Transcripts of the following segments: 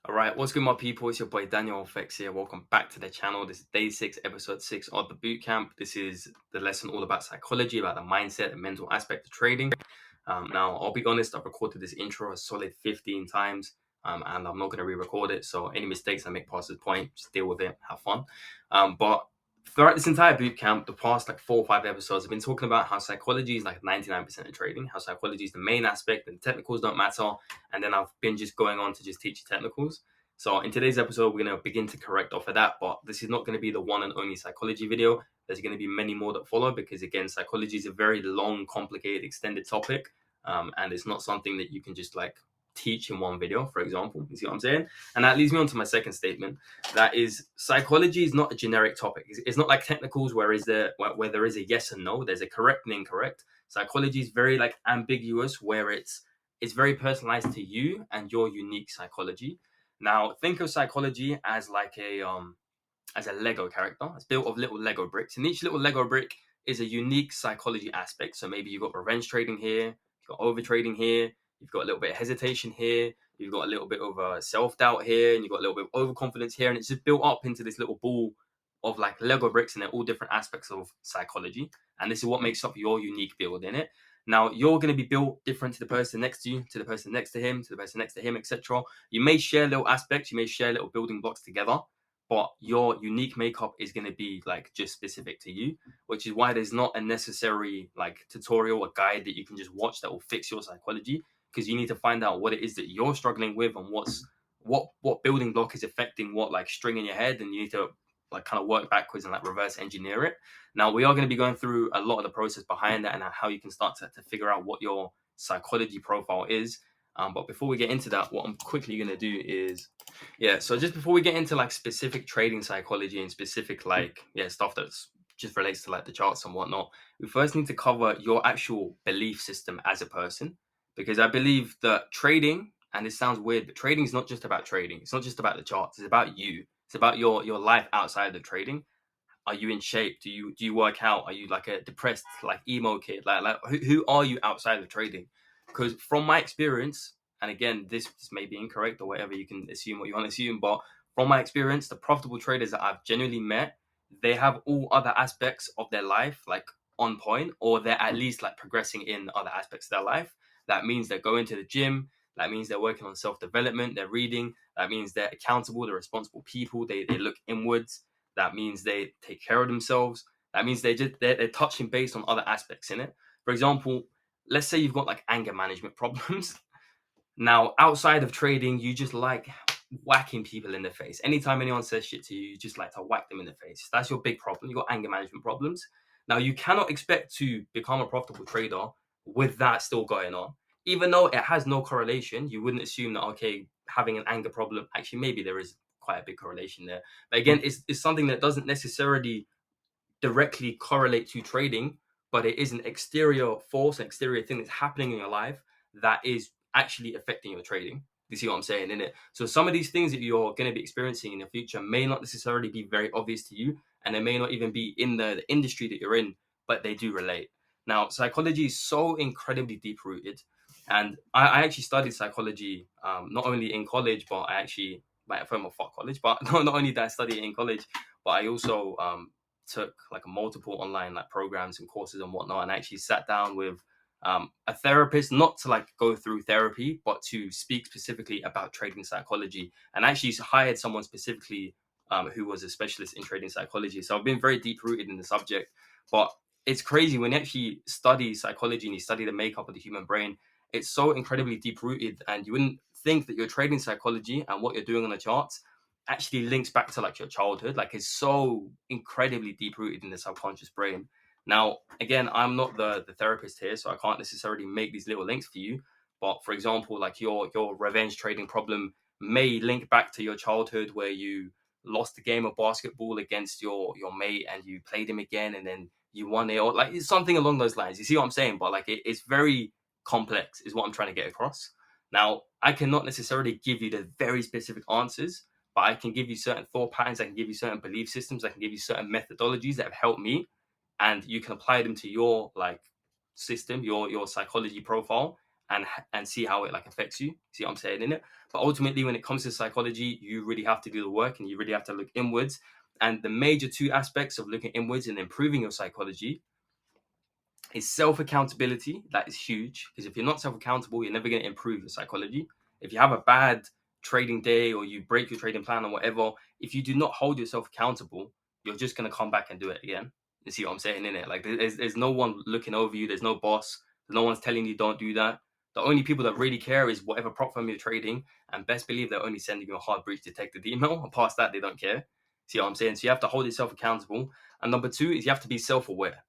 All right, what's good, my people? It's your boy Daniel Fex here. Welcome back to the channel. This is day 6, episode 6 of the bootcamp. This is the lesson all about psychology, about the mindset and mental aspect of trading. Now, I'll be honest, I've recorded this intro a solid 15 times, and I'm not going to re-record it. So any mistakes I make past this point, just deal with it, have fun. But throughout this entire bootcamp, the past like 4 or 5 episodes, I've been talking about how psychology is like 99% of trading, how psychology is the main aspect and technicals don't matter. And then I've been just going on to just teach you technicals. So in today's episode, we're going to begin to correct off of that, but this is not going to be the one and only psychology video. There's going to be many more that follow because, again, psychology is a very long, complicated, extended topic, and it's not something that you can just like teach in one video, for example. You see what I'm saying? And that leads me on to my second statement. That is, psychology is not a generic topic. It's not like technicals where there is a yes and no. There's a correct and incorrect. Psychology is very like ambiguous, where it's very personalized to you and your unique psychology. Now, think of psychology as like a Lego character. It's built of little Lego bricks, and each little Lego brick is a unique psychology aspect. So maybe you've got revenge trading here, you've got over trading here, you've got a little bit of hesitation here, you've got a little bit of self doubt here, and you've got a little bit of overconfidence here, and it's just built up into this little ball of like Lego bricks, and they're all different aspects of psychology. And this is what makes up your unique build in it. Now, you're going to be built different to the person next to you, to the person next to him, to the person next to him, etc. You may share little aspects, you may share little building blocks together, but your unique makeup is going to be like just specific to you, which is why there's not a necessary like tutorial or guide that you can just watch that will fix your psychology, because you need to find out what it is that you're struggling with and what building block is affecting what like string in your head, and you need to like kind of work backwards and like reverse engineer it. Now, we are going to be going through a lot of the process behind that and how you can start to figure out what your psychology profile is. But before we get into that, what I'm quickly going to do is, yeah, so just before we get into like specific trading psychology and specific like, yeah, stuff that's just relates to like the charts and whatnot, we first need to cover your actual belief system as a person. Because I believe that trading, and this sounds weird, but trading is not just about trading. It's not just about the charts. It's about you. It's about your life outside of trading. Are you in shape? Do you work out? Are you like a depressed like emo kid? Like who are you outside of trading? Because from my experience, and again, this may be incorrect or whatever, you can assume what you want to assume, but from my experience, the profitable traders that I've genuinely met, they have all other aspects of their life like on point, or they're at least like progressing in other aspects of their life. That means they're going to the gym. That means they're working on self development. They're reading. That means they're accountable. They're responsible people. They look inwards. That means they take care of themselves. That means they're touching base on other aspects in it. For example, let's say you've got like anger management problems. Now, outside of trading, you just like whacking people in the face. Anytime anyone says shit to you, you just like to whack them in the face. That's your big problem. You got anger management problems. Now, you cannot expect to become a profitable trader with that still going on. Even though it has no correlation, you wouldn't assume that, okay, having an anger problem, actually, maybe there is quite a big correlation there. But again, it's something that doesn't necessarily directly correlate to trading, but it is an exterior force, an exterior thing that's happening in your life that is actually affecting your trading. You see what I'm saying in it? So some of these things that you're going to be experiencing in the future may not necessarily be very obvious to you, and they may not even be in the industry that you're in, but they do relate. Now, psychology is so incredibly deep rooted, and I actually studied psychology not only in college, but I actually like from a fuck college, but not only did I study it in college, but I also took like multiple online like programs and courses and whatnot, and actually sat down with a therapist, not to like go through therapy, but to speak specifically about trading psychology, and actually hired someone specifically who was a specialist in trading psychology. So I've been very deep rooted in the subject. But it's crazy when you actually study psychology and you study the makeup of the human brain. It's so incredibly deep rooted, and you wouldn't think that your trading psychology and what you're doing on the charts actually links back to like your childhood. Like, it's so incredibly deep rooted in the subconscious brain. Now, again, I'm not the therapist here, so I can't necessarily make these little links for you. But for example, like your revenge trading problem may link back to your childhood, where you lost a game of basketball against your mate and you played him again and then you won it, or like it's something along those lines. You see what I'm saying? But like it's very complex, is what I'm trying to get across. Now, I cannot necessarily give you the very specific answers, but I can give you certain thought patterns. I can give you certain belief systems. I can give you certain methodologies that have helped me, and you can apply them to your like system, your psychology profile, and see how it like affects you. See what I'm saying in it? But ultimately, when it comes to psychology, you really have to do the work and you really have to look inwards. And the major two aspects of looking inwards and improving your psychology is self accountability. That is huge, because if you're not self accountable, you're never going to improve your psychology. If you have a bad trading day or you break your trading plan or whatever, if you do not hold yourself accountable, you're just going to come back and do it again. You see what I'm saying in it? Like there's no one looking over you. There's no boss. No one's telling you don't do that. The only people that really care is whatever prop firm you're trading, and best believe they're only sending you a hard breach detected email. And past that, they don't care. See what I'm saying? So you have to hold yourself accountable. And number two is you have to be self-aware.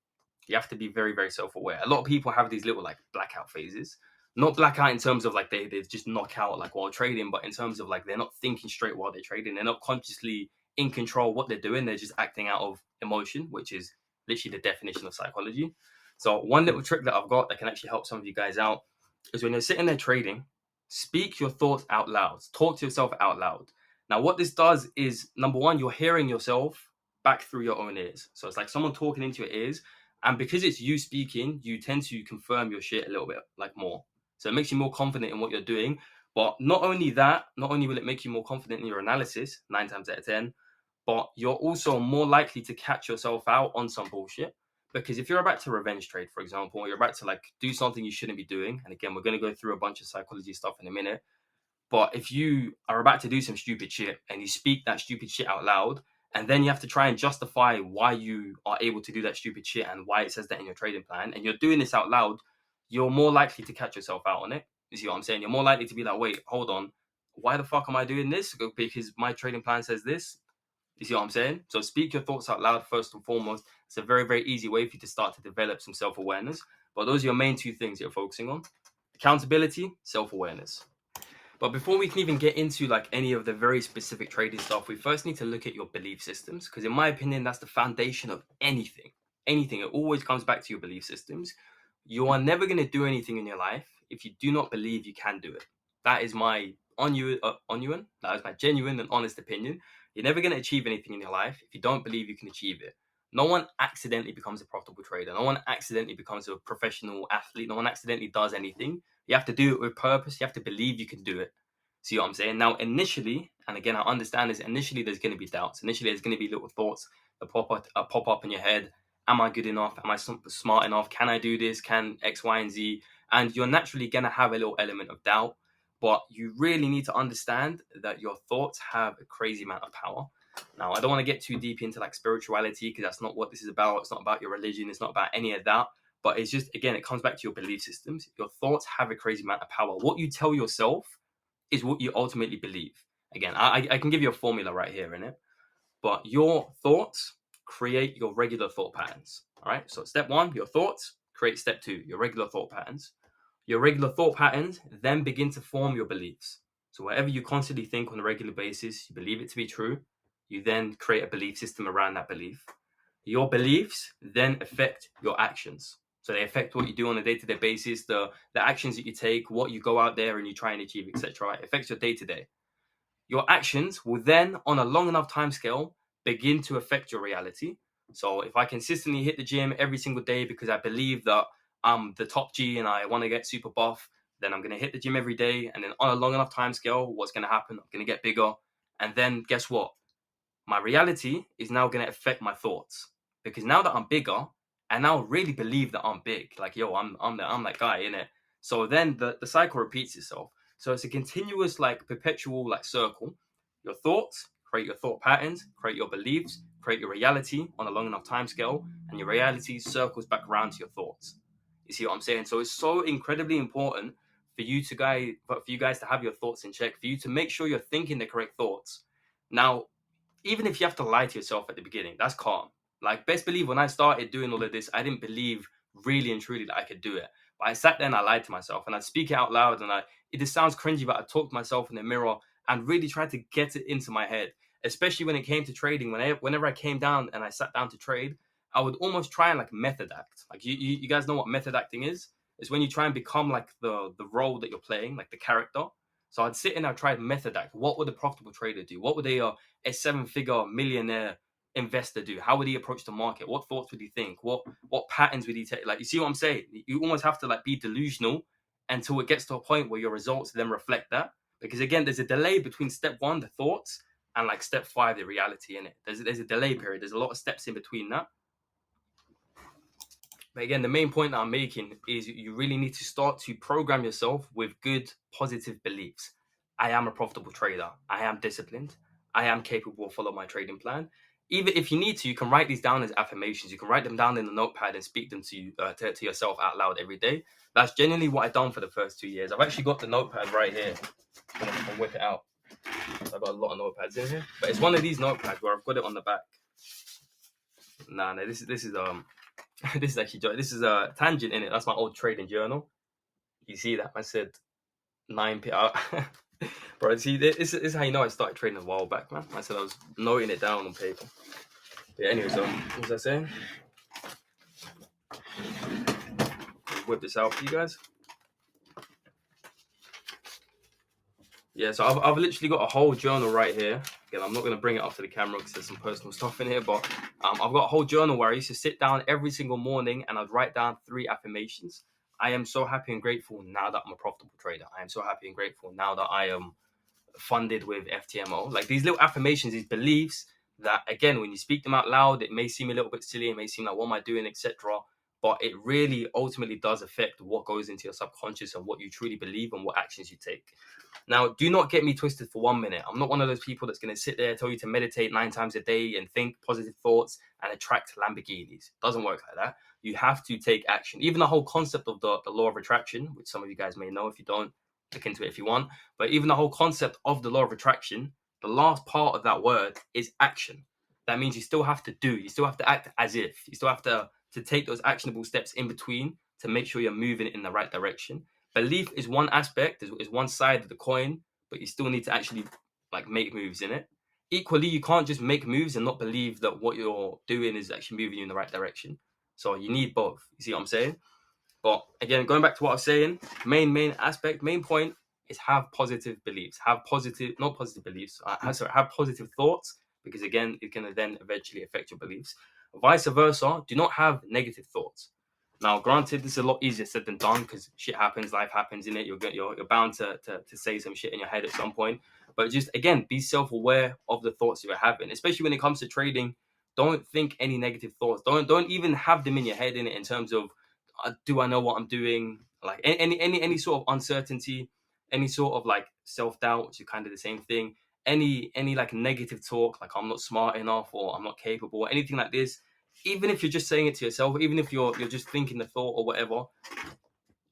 You have to be very, very self-aware. A lot of people have these little like blackout phases. Not blackout in terms of like they just knock out like while trading, but in terms of like they're not thinking straight while they're trading. They're not consciously in control of what they're doing. They're just acting out of emotion, which is literally the definition of psychology. So one little trick that I've got that can actually help some of you guys out is when you're sitting there trading, speak your thoughts out loud. Talk to yourself out loud. Now, what this does is number one, you're hearing yourself back through your own ears. So it's like someone talking into your ears. And because it's you speaking, you tend to confirm your shit a little bit like more. So it makes you more confident in what you're doing. But not only that, not only will it make you more confident in your analysis, 9 times out of 10, but you're also more likely to catch yourself out on some bullshit. Because if you're about to revenge trade, for example, or you're about to like do something you shouldn't be doing, and again, we're going to go through a bunch of psychology stuff in a minute. But if you are about to do some stupid shit and you speak that stupid shit out loud, and then you have to try and justify why you are able to do that stupid shit and why it says that in your trading plan, and you're doing this out loud, you're more likely to catch yourself out on it. You see what I'm saying? You're more likely to be like, wait, hold on. Why the fuck am I doing this? Because my trading plan says this. You see what I'm saying? So speak your thoughts out loud first and foremost. It's a very, very easy way for you to start to develop some self-awareness. But those are your main two things you're focusing on: accountability, self-awareness. But before we can even get into like any of the very specific trading stuff, we first need to look at your belief systems, because in my opinion, that's the foundation of anything. Anything. It always comes back to your belief systems. You are never going to do anything in your life if you do not believe you can do it. That is my that is my genuine and honest opinion. You're never going to achieve anything in your life if you don't believe you can achieve it. No one accidentally becomes a profitable trader. No one accidentally becomes a professional athlete. No one accidentally does anything. You have to do it with purpose. You have to believe you can do it. See what I'm saying? Now, initially, and again, I understand this, initially there's going to be doubts. Initially, there's going to be little thoughts that pop up in your head. Am I good enough? Am I smart enough? Can I do this? Can X, Y, and Z? And you're naturally going to have a little element of doubt. But you really need to understand that your thoughts have a crazy amount of power. Now, I don't want to get too deep into like spirituality, because that's not what this is about. It's not about your religion. It's not about any of that. But it's just, again, it comes back to your belief systems. Your thoughts have a crazy amount of power. What you tell yourself is what you ultimately believe. Again, I can give you a formula right here in it. But your thoughts create your regular thought patterns. All right. So step one, your thoughts create step two, your regular thought patterns. Your regular thought patterns then begin to form your beliefs. So whatever you constantly think on a regular basis, you believe it to be true. You then create a belief system around that belief. Your beliefs then affect your actions. So they affect what you do on a day-to-day basis, the actions that you take, what you go out there and you try and achieve, etc. It affects your day-to-day. Your actions will then, on a long enough time scale, begin to affect your reality. So if I consistently hit the gym every single day because I believe that I'm the top G and I want to get super buff, then I'm going to hit the gym every day. And then on a long enough time scale, what's going to happen? I'm going to get bigger. And then guess what? My reality is now going to affect my thoughts, because now that I'm bigger, I now really believe that I'm big. Like, yo, I'm that guy, innit? So then the cycle repeats itself. So it's a continuous, like, perpetual, like, circle. Your thoughts create your thought patterns, create your beliefs, create your reality on a long enough time scale, and your reality circles back around to your thoughts. You see what I'm saying? So it's so incredibly important for you guys to have your thoughts in check, for you to make sure you're thinking the correct thoughts. Now, even if you have to lie to yourself at the beginning, that's calm. Like, best believe when I started doing all of this, I didn't believe really and truly that I could do it. But I sat there and I lied to myself and I speak it out loud, and it just sounds cringy, but I talked to myself in the mirror and really tried to get it into my head, especially when it came to trading. Whenever I came down and I sat down to trade, I would almost try and like method act. Like you guys know what method acting is? It's when you try and become like the role that you're playing, like the character. So I'd sit and I'd try method act. What would a profitable trader do? What would a seven-figure millionaire investor do? How would he approach the market? What thoughts would he think? What patterns would he take? Like, you see what I'm saying? You almost have to like be delusional until it gets to a point where your results then reflect that. Because again, there's a delay between step one, the thoughts, and like step five, the reality in it. There's a delay period. There's a lot of steps in between that. But again, the main point that I'm making is you really need to start to program yourself with good, positive beliefs. I am a profitable trader. I am disciplined. I am capable of following my trading plan. Even if you need to, you can write these down as affirmations. You can write them down in the notepad and speak them to you to yourself out loud every day. That's genuinely what I've done for the first 2 years. I've actually got the notepad right here. I can whip it out. I've got a lot of notepads in here, but it's one of these notepads where I've got it on the back. Nah, no, this is this is actually this is a tangent in it. That's my old trading journal. You see that? I said 9 p. Bro, see, this is how you know I started trading a while back, man. I said I was noting it down on paper. Yeah, anyways, what was I saying? Whip this out for you guys. Yeah, so I've literally got a whole journal right here. Again, I'm not going to bring it up to the camera because there's some personal stuff in here, but I've got a whole journal where I used to sit down every single morning and I'd write down 3 affirmations. I am so happy and grateful now that I'm a profitable trader. I am so happy and grateful now that I am funded with FTMO. Like these little affirmations, these beliefs that, again, when you speak them out loud, it may seem a little bit silly. It may seem like, what am I doing, etc. But it really ultimately does affect what goes into your subconscious and what you truly believe and what actions you take. Now, do not get me twisted for 1 minute. I'm not one of those people that's going to sit there, tell you to meditate 9 times a day and think positive thoughts and attract Lamborghinis. It doesn't work like that. You have to take action. Even the whole concept of the law of attraction, which some of you guys may know. If you don't, look into it if you want. But even the whole concept of the law of attraction, the last part of that word is action. That means you still have to do. You still have to act as if. You still have to take those actionable steps in between to make sure you're moving in the right direction. Belief is one aspect, is one side of the coin, but you still need to actually like make moves in it. Equally, you can't just make moves and not believe that what you're doing is actually moving you in the right direction. So you need both. You see what I'm saying? But again, going back to what I was saying, main point is have positive beliefs. Have positive, not positive beliefs. Have positive thoughts, because again, it can then eventually affect your beliefs. Vice versa, do not have negative thoughts. Now, granted, this is a lot easier said than done because shit happens, life happens in it. You're bound to say some shit in your head at some point. But just again, be self-aware of the thoughts you're having, especially when it comes to trading. Don't think any negative thoughts. Don't even have them in your head in terms of do I know what I'm doing? Like any sort of uncertainty, any sort of like self-doubt, which is kind of the same thing. Any like negative talk, like I'm not smart enough or I'm not capable, anything like this. Even if you're just saying it to yourself, even if you're just thinking the thought or whatever,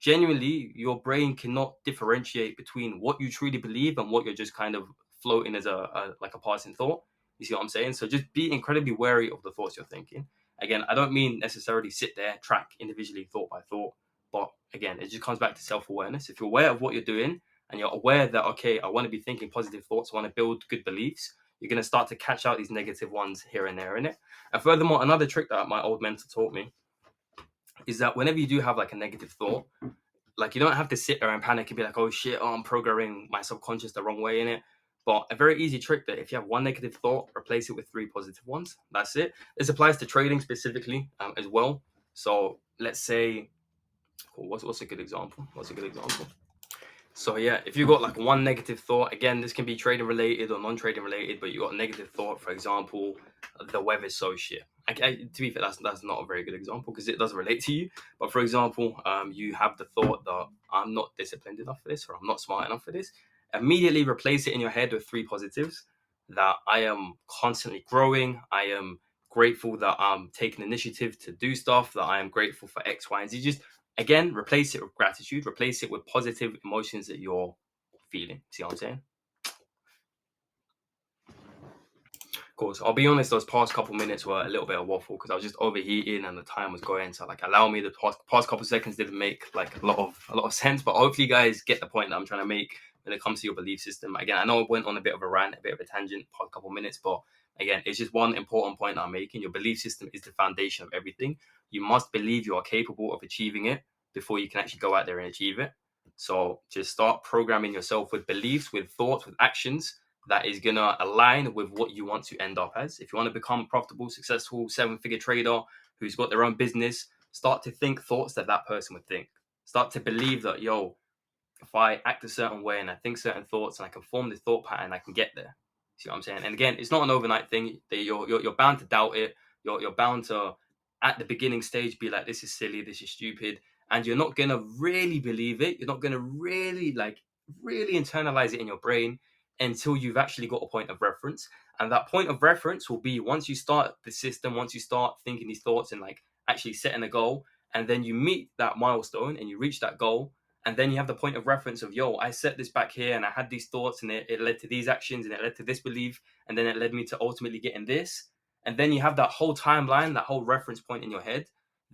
genuinely your brain cannot differentiate between what you truly believe and what you're just kind of floating as a passing thought. You see what I'm saying? So just be incredibly wary of the thoughts you're thinking. Again, I don't mean necessarily sit there, track individually thought by thought, but again, it just comes back to self-awareness. If you're aware of what you're doing and you're aware that, okay, I want to be thinking positive thoughts, I want to build good beliefs, you're going to start to catch out these negative ones here and there in it. And furthermore, another trick that my old mentor taught me is that whenever you do have like a negative thought, like you don't have to sit there and panic and be like, oh shit, I'm programming my subconscious the wrong way in it. But a very easy trick that if you have one negative thought, replace it with 3 positive ones. That's it. This applies to trading specifically as well. So let's say, what's a good example? So yeah, if you got like one negative thought, again, this can be trading related or non-trading related, but you got a negative thought, for example, the weather's so shit. To be fair, that's not a very good example because it doesn't relate to you. But for example, you have the thought that I'm not disciplined enough for this or I'm not smart enough for this. Immediately replace it in your head with 3 positives: that I am constantly growing, I am grateful that I'm taking initiative to do stuff, that I am grateful for X, Y, and Z. Just again, replace it with gratitude, replace it with positive emotions that you're feeling. See what I'm saying? Of course, I'll be honest, those past couple minutes were a little bit of waffle because I was just overheating and the time was going. So like allow me, the past couple seconds didn't make like a lot of sense, but hopefully you guys get the point that I'm trying to make when it comes to your belief system. Again, I know I went on a bit of a rant, a bit of a tangent past couple minutes, but again, it's just one important point that I'm making. Your belief system is the foundation of everything. You must believe you are capable of achieving it before you can actually go out there and achieve it. So just start programming yourself with beliefs, with thoughts, with actions that is going to align with what you want to end up as. If you want to become a profitable, successful 7-figure trader who's got their own business, start to think thoughts that person would think. Start to believe that, yo, if I act a certain way and I think certain thoughts and I can form the thought pattern, I can get there. See what I'm saying? And again, it's not an overnight thing. You're bound to doubt it. You're bound to, at the beginning stage, be like, this is silly, this is stupid. And you're not going to really believe it. You're not going to really internalize it in your brain until you've actually got a point of reference. And that point of reference will be once you start the system, once you start thinking these thoughts and like actually setting a goal, and then you meet that milestone and you reach that goal, and then you have the point of reference of, yo, I set this back here and I had these thoughts and it led to these actions and it led to this belief, and then it led me to ultimately getting this. And then you have that whole timeline, that whole reference point in your head.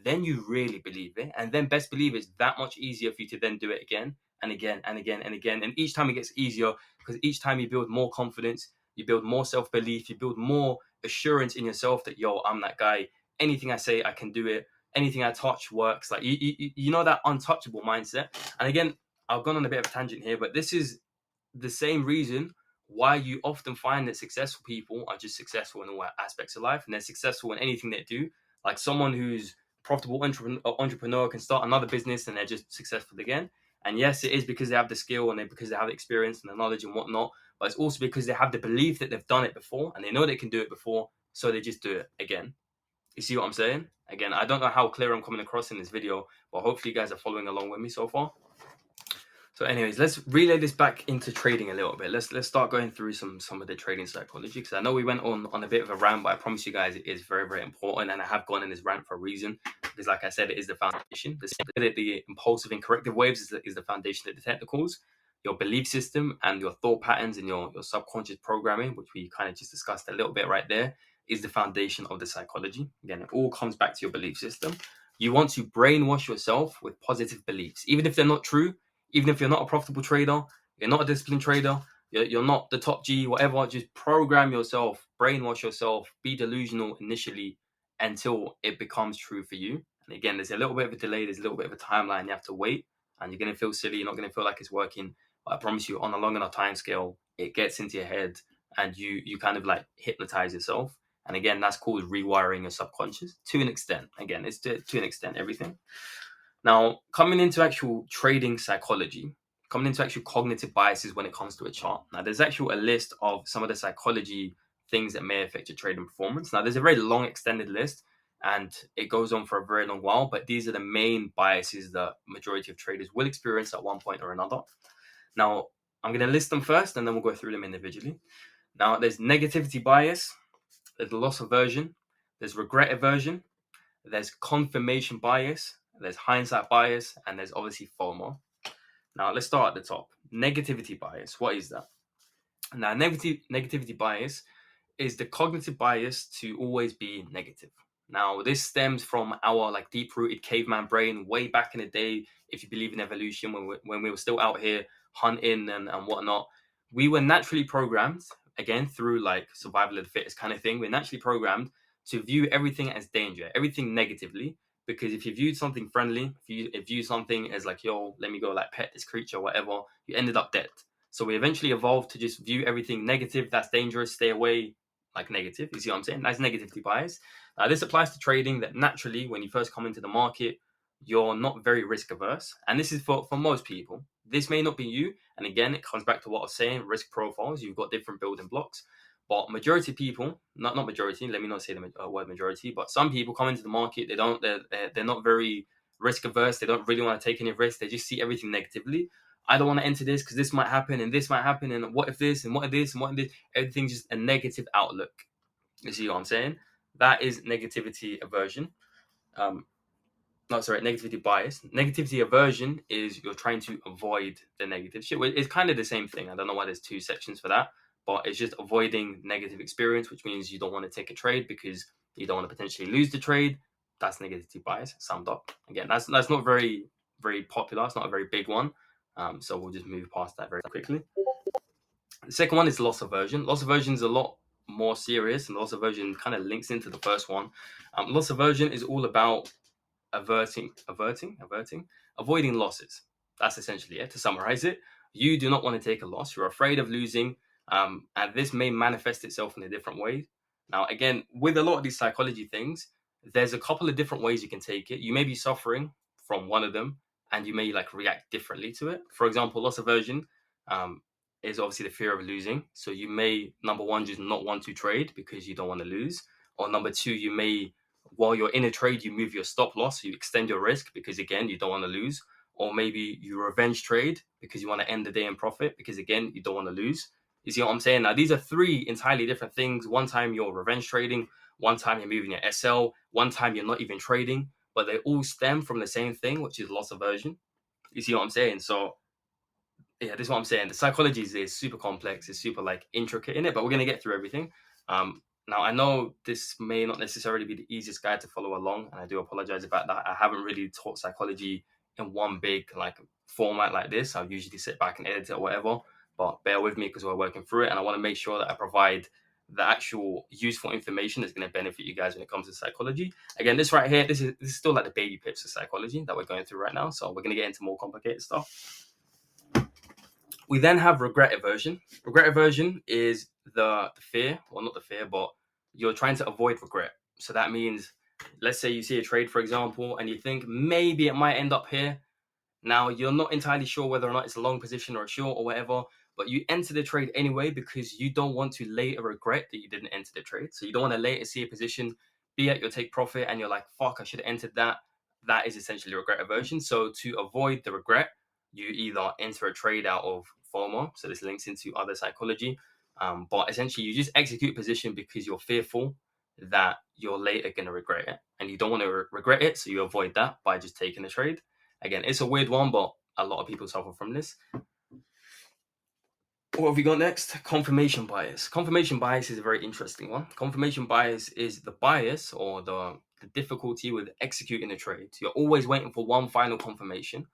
Then you really believe it. And then best believe it's that much easier for you to then do it again and again and again and again. And each time it gets easier because each time you build more confidence, you build more self-belief, you build more assurance in yourself that, yo, I'm that guy. Anything I say, I can do it. Anything I touch works. Like, you know, that untouchable mindset. And again, I've gone on a bit of a tangent here, but this is the same reason why you often find that successful people are just successful in all aspects of life, and they're successful in anything they do. Like someone who's profitable entrepreneur can start another business and they're just successful again. And yes, it is because they have the skill and because they have the experience and the knowledge and whatnot, but it's also because they have the belief that they've done it before and they know they can do it before, so they just do it again. You see what I'm saying? Again, I don't know how clear I'm coming across in this video, but hopefully you guys are following along with me so far. So anyways, let's relay this back into trading a little bit. Let's start going through some of the trading psychology, because I know we went on a bit of a rant, but I promise you guys it is very, very important. And I have gone in this rant for a reason, because like I said, it is the foundation. The impulsive and corrective waves is the foundation of the technicals. Your belief system and your thought patterns and your subconscious programming, which we kind of just discussed a little bit right there, is the foundation of the psychology. Again, it all comes back to your belief system. You want to brainwash yourself with positive beliefs, even if they're not true. Even if you're not a profitable trader, you're not a disciplined trader, you're not the top G, whatever, just program yourself, brainwash yourself, be delusional initially until it becomes true for you. And again, there's a little bit of a delay, there's a little bit of a timeline, you have to wait, and you're going to feel silly, you're not going to feel like it's working. But I promise you, on a long enough time scale, it gets into your head and you kind of like hypnotize yourself. And again, that's called rewiring your subconscious to an extent. Again, it's to an extent, everything. Now, coming into actual trading psychology, coming into actual cognitive biases when it comes to a chart. Now, there's actually a list of some of the psychology things that may affect your trading performance. Now, there's a very long extended list and it goes on for a very long while, but these are the main biases that majority of traders will experience at one point or another. Now, I'm going to list them first and then we'll go through them individually. Now, there's negativity bias, there's loss aversion, there's regret aversion, there's confirmation bias, there's hindsight bias, and there's obviously FOMO. Now, let's start at the top. Negativity bias. What is that? Now, negativity bias is the cognitive bias to always be negative. Now, this stems from our like deep-rooted caveman brain way back in the day. If you believe in evolution, when we were still out here hunting and whatnot, we were naturally programmed, again, through like survival of the fittest kind of thing. We're naturally programmed to view everything as danger, everything negatively. Because if you viewed something friendly, if you view something as like, yo, let me go like pet this creature, whatever, you ended up dead. So we eventually evolved to just view everything negative, that's dangerous, stay away, like negative. You see what I'm saying? That's negativity bias. This applies to trading, that naturally, when you first come into the market, you're not very risk averse. And this is for most people. This may not be you. And again, it comes back to what I was saying, risk profiles. You've got different building blocks. But majority of people, not majority, let me not say the word majority, but some people come into the market, they're not very risk averse. They don't really want to take any risks. They just see everything negatively. I don't want to enter this because this might happen and this might happen and what if this and what if this and what if this. Everything's just a negative outlook. You see what I'm saying? That is negativity aversion. Negativity bias. Negativity aversion is you're trying to avoid the negative shit. It's kind of the same thing. I don't know why there's two sections for that, but it's just avoiding negative experience, which means you don't want to take a trade because you don't want to potentially lose the trade. That's negativity bias summed up. Again, that's not very, very popular. It's not a very big one. So we'll just move past that very quickly. The second one is loss aversion. Loss aversion is a lot more serious, and loss aversion kind of links into the first one. Loss aversion is all about avoiding losses. That's essentially it. To summarize it, you do not want to take a loss. You're afraid of losing, and this may manifest itself in a different way. Now, again, with a lot of these psychology things, there's a couple of different ways you can take it. You may be suffering from one of them, and you may like react differently to it. For example, loss aversion is obviously the fear of losing. So you may, number one, just not want to trade because you don't want to lose. Or number two, you may, while you're in a trade, you move your stop loss, so you extend your risk because again, you don't want to lose. Or maybe you revenge trade because you want to end the day in profit because again, you don't want to lose. You see what I'm saying? Now, these are three entirely different things. One time you're revenge trading, one time you're moving your SL, one time you're not even trading, but they all stem from the same thing, which is loss aversion. You see what I'm saying? So yeah, this is what I'm saying. The psychology is super complex. It's super like intricate in it, but we're gonna get through everything. Now I know this may not necessarily be the easiest guide to follow along, and I do apologize about that. I haven't really taught psychology in one big like format like this. I'll usually sit back and edit it or whatever, but bear with me because we're working through it, and I want to make sure that I provide the actual useful information that's going to benefit you guys when it comes to psychology. Again, this right here, this is still like the baby pips of psychology that we're going through right now. So we're going to get into more complicated stuff. We then have regret aversion. Regret aversion is the fear, well, not the fear, but you're trying to avoid regret. So that means, let's say you see a trade, for example, and you think maybe it might end up here. Now, you're not entirely sure whether or not it's a long position or a short or whatever, but you enter the trade anyway because you don't want to later regret that you didn't enter the trade. So you don't want to later see a position, be at your take profit, and you're like, fuck, I should have entered that. That is essentially regret aversion. So to avoid the regret, you either enter a trade out of FOMO. So this links into other psychology. But essentially, you just execute a position because you're fearful that you're later going to regret it. And you don't want to regret it. So you avoid that by just taking the trade. Again, it's a weird one, but a lot of people suffer from this. What have we got next? Confirmation bias. Confirmation bias is a very interesting one. Confirmation bias is the bias or the difficulty with executing a trade. You're always waiting for one final confirmation.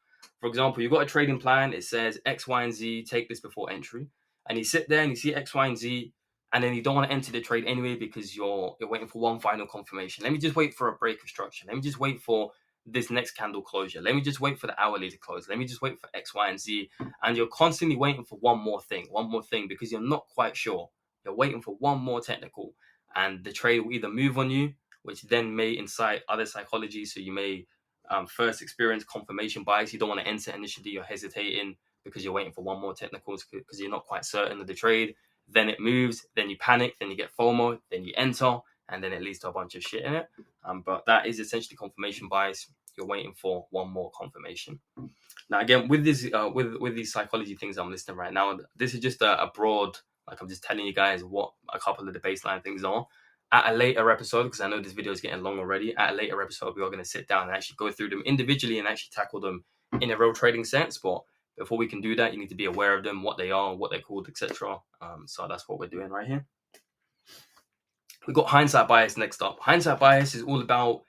For example, you've got a trading plan. It says X, Y, and Z, take this before entry. And you sit there and you see X, Y, and Z, and then you don't want to enter the trade anyway because you're waiting for one final confirmation. Let me just wait for a break of structure. Let me just wait for this next candle closure. Let me just wait for the hourly to close. Let me just wait for X, Y, and Z. And you're constantly waiting for one more thing, because you're not quite sure. You're waiting for one more technical, and the trade will either move on you, which then may incite other psychology. So you may first experience confirmation bias. You don't want to enter initially. You're hesitating because you're waiting for one more technicals because you're not quite certain of the trade. Then it moves. Then you panic. Then you get FOMO. Then you enter, and then it leads to a bunch of shit in it. But that is essentially confirmation bias. You're waiting for one more confirmation. Now, again, with this, with these psychology things I'm listing right now, this is just a broad. Like I'm just telling you guys what a couple of the baseline things are. At a later episode, because I know this video is getting long already. At a later episode, we are going to sit down and actually go through them individually and actually tackle them in a real trading sense. But before we can do that, you need to be aware of them, what they are, what they're called, etc. So that's what we're doing right here. We got hindsight bias next up. Hindsight bias is all about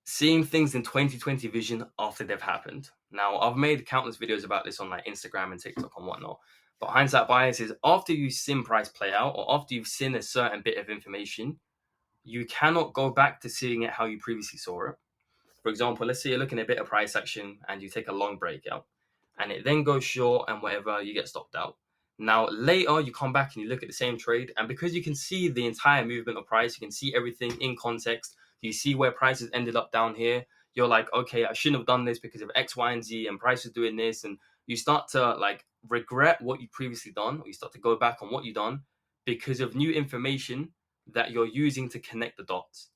seeing things in 2020 vision after they've happened. Now, I've made countless videos about this on like Instagram and TikTok and whatnot. But hindsight bias is after you've seen price play out or after you've seen a certain bit of information, you cannot go back to seeing it how you previously saw it. For example, let's say you're looking at a bit of price action and you take a long breakout and it then goes short and whatever, you get stopped out. Now, later you come back and you look at the same trade, and because you can see the entire movement of price, you can see everything in context, you see where prices ended up down here, you're like, okay, I shouldn't have done this because of X, Y, and Z, and price was doing this, and you start to like regret what you previously done, or you start to go back on what you done because of new information that you're using to connect the dots.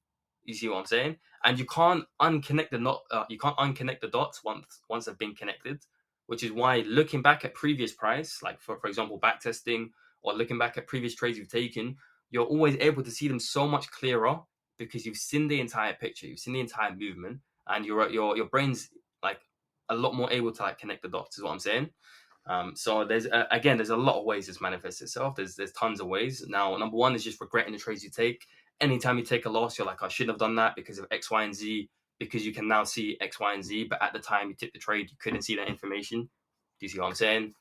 You see what I'm saying? And you can't unconnect the dots once they've been connected, which is why looking back at previous price, like for example back testing or looking back at previous trades you've taken, you're always able to see them so much clearer because you've seen the entire picture, you've seen the entire movement, and your brain's like a lot more able to like connect the dots. Is what I'm saying. So there's a lot of ways this manifests itself. There's tons of ways. Now, number one is just regretting the trades you take. Anytime you take a loss, you're like, I shouldn't have done that because of X, Y, and Z. Because you can now see X, Y, and Z, but at the time you took the trade, you couldn't see that information. Do you see what I'm saying?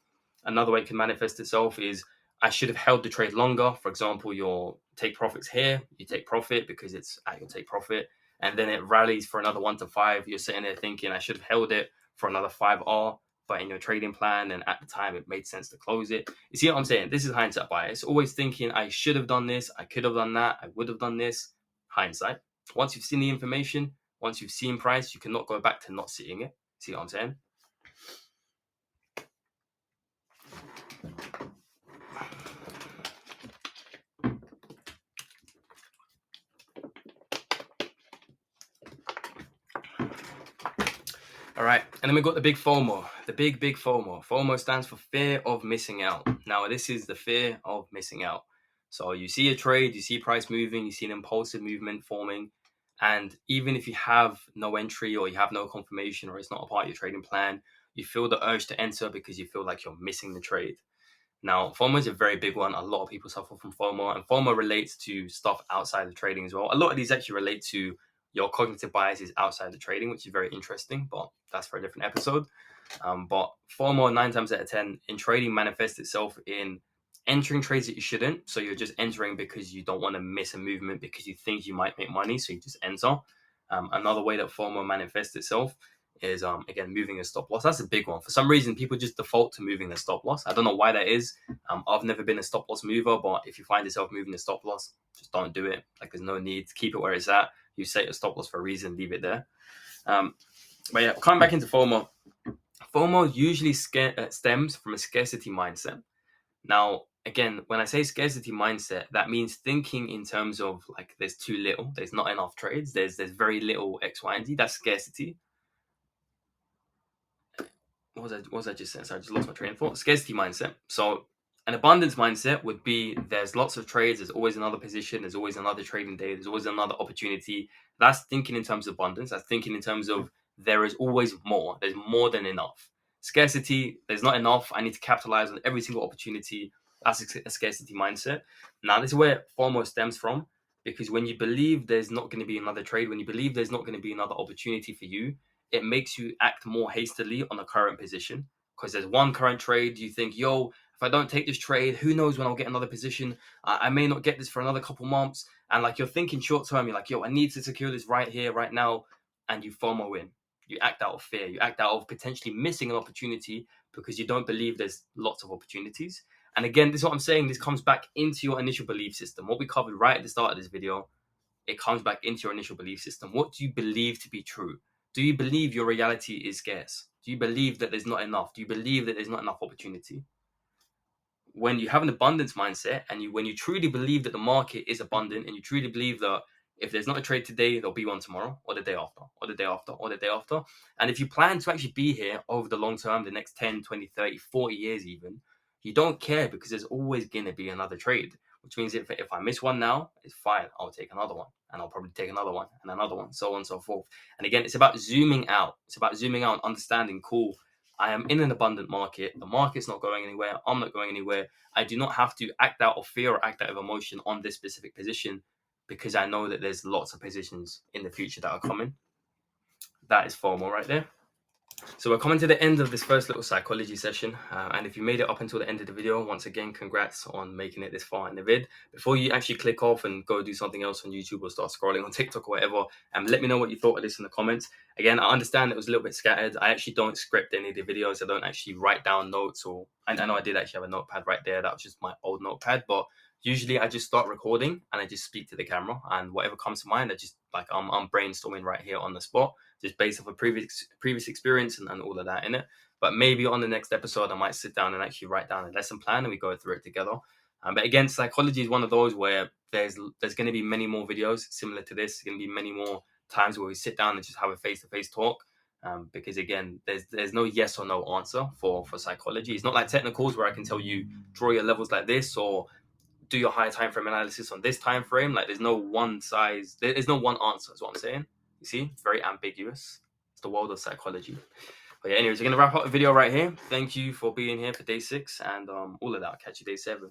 Another way it can manifest itself is I should have held the trade longer. For example, your take profits here, you take profit because it's at your take profit, and then it rallies for another 1 to 5. You're sitting there thinking I should have held it for another 5R, but in your trading plan and at the time it made sense to close it. You see what I'm saying? This is hindsight bias. Always thinking I should have done this, I could have done that, I would have done this. Hindsight. Once you've seen the information, once you've seen price, you cannot go back to not seeing it. See what I'm saying? All right, and then we got the big FOMO, the big FOMO. FOMO stands for fear of missing out. Now, this is the fear of missing out. So you see a trade, you see price moving, you see an impulsive movement forming, and even if you have no entry or you have no confirmation or it's not a part of your trading plan, you feel the urge to enter because you feel like you're missing the trade. Now, FOMO is a very big one. A lot of people suffer from FOMO, and FOMO relates to stuff outside of trading as well. A lot of these actually relate to your cognitive biases outside the trading, which is very interesting, but that's for a different episode. But FOMO, 9 times out of 10 in trading, manifests itself in entering trades that you shouldn't. So you're just entering because you don't want to miss a movement because you think you might make money, so you just enter. Another way that FOMO manifests itself is again moving a stop loss. That's a big one. For some reason, people just default to moving the stop loss. I don't know why that is. I've never been a stop loss mover, but if you find yourself moving the stop loss, just don't do it. Like, there's no need to keep it where it's at. You set your stop loss for a reason, leave it there. But yeah, coming back into FOMO. FOMO usually stems from a scarcity mindset. Now, again, when I say scarcity mindset, that means thinking in terms of like there's too little, there's not enough trades, there's very little X, Y, and Z. That's scarcity. What was I just saying? So I just lost my train of thought. Scarcity mindset. So an abundance mindset would be there's lots of trades, there's always another position, there's always another trading day, there's always another opportunity. That's thinking in terms of abundance. That's thinking in terms of there is always more. There's more than enough. Scarcity, there's not enough. I need to capitalize on every single opportunity. That's a scarcity mindset. Now, this is where FOMO stems from, because when you believe there's not going to be another trade, when you believe there's not going to be another opportunity for you, it makes you act more hastily on a current position. Because there's one current trade, you think, yo, if I don't take this trade, who knows when I'll get another position? I may not get this for another couple months. And like, you're thinking short term, you're like, yo, I need to secure this right here, right now. And you FOMO in. You act out of fear. You act out of potentially missing an opportunity because you don't believe there's lots of opportunities. And again, this is what I'm saying. This comes back into your initial belief system. What we covered right at the start of this video, it comes back into your initial belief system. What do you believe to be true? Do you believe your reality is scarce? Do you believe that there's not enough? Do you believe that there's not enough opportunity? When you have an abundance mindset and when you truly believe that the market is abundant and you truly believe that if there's not a trade today, there'll be one tomorrow or the day after or the day after or the day after. And if you plan to actually be here over the long term, the next 10, 20, 30, 40 years even, you don't care because there's always going to be another trade, which means if I miss one now, it's fine. I'll take another one and I'll probably take another one and another one, so on and so forth. And again, it's about zooming out. It's about zooming out and understanding, cool, I am in an abundant market. The market's not going anywhere. I'm not going anywhere. I do not have to act out of fear or act out of emotion on this specific position because I know that there's lots of positions in the future that are coming. That is FOMO right there. So we're coming to the end of this first little psychology session. And if you made it up until the end of the video, once again, congrats on making it this far in the vid. Before you actually click off and go do something else on YouTube or start scrolling on TikTok or whatever, let me know what you thought of this in the comments. Again, I understand it was a little bit scattered. I actually don't script any of the videos. I don't actually write down notes, or I know I did actually have a notepad right there. That was just my old notepad, but usually I just start recording and I just speak to the camera, and whatever comes to mind, I just like I'm brainstorming right here on the spot, just based off a previous experience and all of that in it. But maybe on the next episode, I might sit down and actually write down a lesson plan and we go through it together. But again, psychology is one of those where there's going to be many more videos similar to this. There's going to be many more times where we sit down and just have a face-to-face talk. Because again, there's no yes or no answer for psychology. It's not like technicals where I can tell you draw your levels like this or do your higher time frame analysis on this time frame. Like, there's no one size, there's no one answer, is what I'm saying. You see, it's very ambiguous. It's the world of psychology. But yeah, anyways, we're gonna wrap up the video right here. Thank you for being here for day 6 and all of that. I'll catch you day 7.